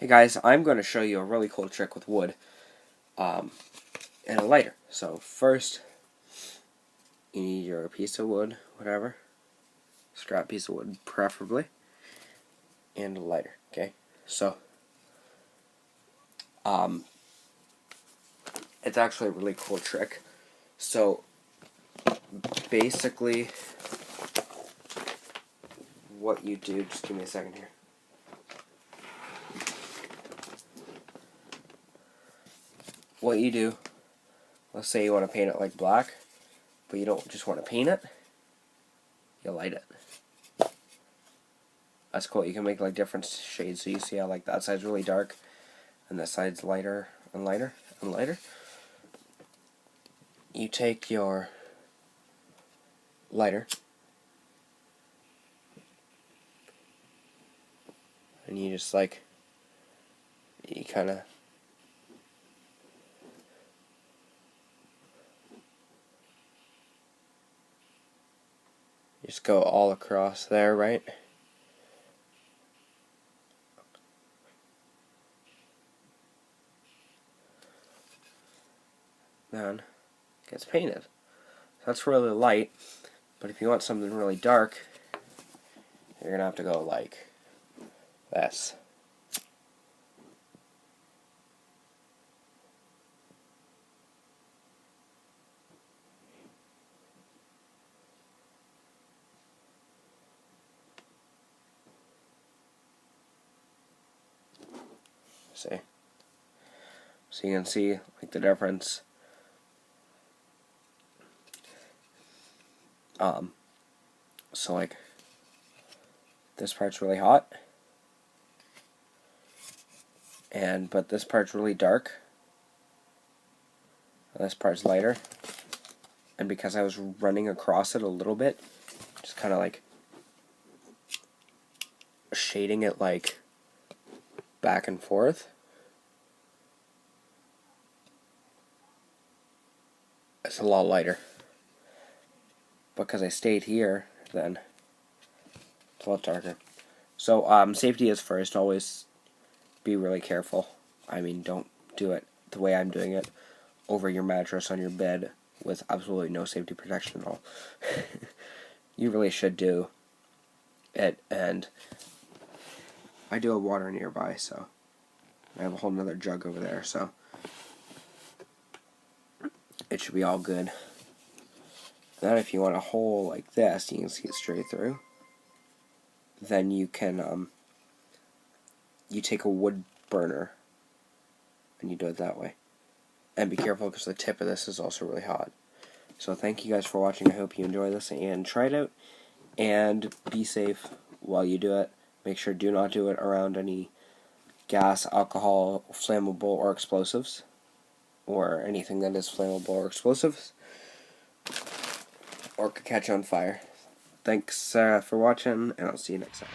Hey guys, I'm going to show you a really cool trick with wood and a lighter. So first, you need your piece of wood, whatever, scrap piece of wood preferably, and a lighter. Okay, so it's actually a really cool trick. So basically, what you do, just give me a second here. What you do, let's say you want to paint it like black, but you don't just want to paint it, you light it. That's cool. You can make like different shades, so you see how like that side's really dark and this side's lighter and lighter and lighter. You take your lighter and you just like, you kind of just go all across there, right? Then it gets painted. That's really light, but if you want something really dark, you're gonna have to go like this. See? So you can see like the difference. So like this part's really hot, but this part's really dark, and this part's lighter, and because I was running across it a little bit, just kind of like shading it like back and forth, it's a lot lighter. Because I stayed here, then it's a lot darker. So safety is first. Always be really careful. I mean, don't do it the way I'm doing it over your mattress on your bed with absolutely no safety protection at all. You really should do it, and I do have water nearby, so I have a whole nother jug over there, so it should be all good. Then if you want a hole like this, you can see it straight through, then you can, you take a wood burner, and you do it that way. And be careful, because the tip of this is also really hot. So thank you guys for watching. I hope you enjoy this, and try it out, and be safe while you do it. Make sure do not do it around any gas, alcohol, flammable, or explosives, or anything that is flammable or explosives, or could catch on fire. Thanks for watching, and I'll see you next time.